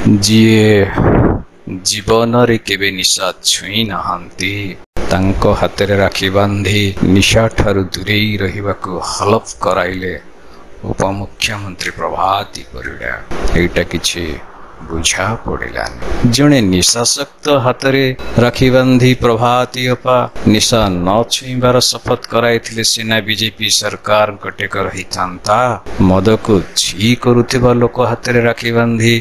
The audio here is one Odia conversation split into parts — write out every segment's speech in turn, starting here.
ଯିଏ ଜୀବନରେ କେବେ ନିଶା ଛୁଇଁ ନାହାନ୍ତି ତାଙ୍କ ହାତରେ ରାକ୍ଷୀ ବାନ୍ଧି ନିଶା ଠାରୁ ଦୂରେଇ ରହିବାକୁ ହଲଫ କରାଇଲେ ଉପମୁଖ୍ୟମନ୍ତ୍ରୀ ପ୍ରଭାତୀ ପରିଡ଼ା। ଏଇଟା କିଛି ବୁଝା ପଡ଼ିଲାନି। ଜଣେ ନିଶାସକ୍ତ ହାତରେ ରାକ୍ଷୀ ବାନ୍ଧି ପ୍ରଭାତୀ ଅପା ନିଶା ନ ଛୁଇଁବାର ଶପଥ କରାଇଥିଲେ ସିନା ବିଜେପି ସରକାରଙ୍କ ଟେକ ରହିଥାନ୍ତା। ମଦକୁ ଛି କରୁଥିବା ଲୋକ ହାତରେ ରାକ୍ଷୀ ବାନ୍ଧି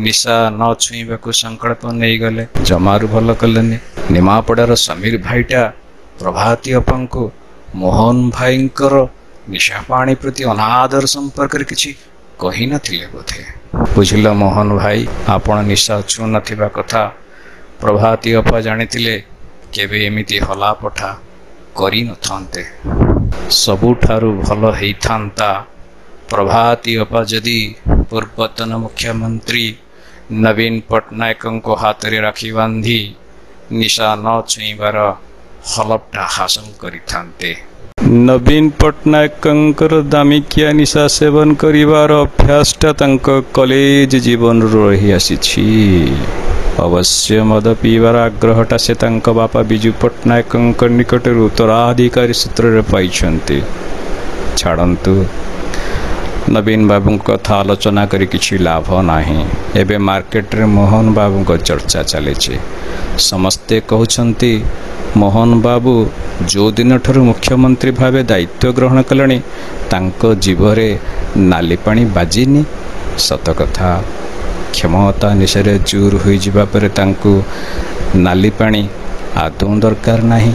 ନିଶା ନ ଛୁଇଁବାକୁ ସଂକଳ୍ପ ନେଇଗଲେ। ଜମାରୁ ଭଲ କଲେନି। ନିମାପଡ଼ାର ସମୀର ଭାଇଟା ପ୍ରଭାତୀ ଅପାଙ୍କୁ ମୋହନ ଭାଇଙ୍କର ନିଶା ପାଣି ପ୍ରତି ଅନାଦର ସମ୍ପର୍କରେ କିଛି କହିନଥିଲେ ବୋଧେ। ବୁଝିଲ ମୋହନ ଭାଇ, ଆପଣ ନିଶା ଛୁଁ ନଥିବା କଥା ପ୍ରଭାତୀ ଅପା ଜାଣିଥିଲେ କେବେ ଏମିତି ହଲାପଠା କରିନଥାନ୍ତେ। ସବୁଠାରୁ ଭଲ ହେଇଥାନ୍ତା ପ୍ରଭାତୀ ଅପା ଯଦି ପୂର୍ବତନ ମୁଖ୍ୟମନ୍ତ୍ରୀ ନବୀନ ପଟ୍ଟନାୟକଙ୍କ ହାତରେ ରାକ୍ଷୀ ବାନ୍ଧି ନିଶା ନ ଛୁଇଁବାର ହଲଫଟା ହାସଲ କରିଥାନ୍ତେ। ନବୀନ ପଟ୍ଟନାୟକଙ୍କର ଦାମିକିଆ ନିଶା ସେବନ କରିବାର ଅଭ୍ୟାସଟା ତାଙ୍କ କଲେଜ ଜୀବନରୁ ରହିଆସିଛି। ଅବଶ୍ୟ ମଦ ପିଇବାର ଆଗ୍ରହଟା ସେ ତାଙ୍କ ବାପା ବିଜୁ ପଟ୍ଟନାୟକଙ୍କ ନିକଟରୁ ଉତ୍ତରାଧିକାରୀ ସୂତ୍ରରେ ପାଇଛନ୍ତି। ଛାଡ଼ନ୍ତୁ, ନବୀନ ବାବୁଙ୍କ କଥା ଆଲୋଚନା କରି କିଛି ଲାଭ ନାହିଁ। ଏବେ ମାର୍କେଟରେ ମୋହନ ବାବୁଙ୍କ ଚର୍ଚ୍ଚା ଚାଲିଛି। ସମସ୍ତେ କହୁଛନ୍ତି ମୋହନ ବାବୁ ଯେଉଁ ଦିନଠାରୁ ମୁଖ୍ୟମନ୍ତ୍ରୀ ଭାବେ ଦାୟିତ୍ୱ ଗ୍ରହଣ କଲେଣି ତାଙ୍କ ଜିଭରେ ନାଲି ପାଣି ବାଜିନି। ସତ କଥା, କ୍ଷମତା ନିଶାରେ ଚୁର ହୋଇଯିବା ପରେ ତାଙ୍କୁ ନାଲି ପାଣି ଆଦୌ ଦରକାର ନାହିଁ।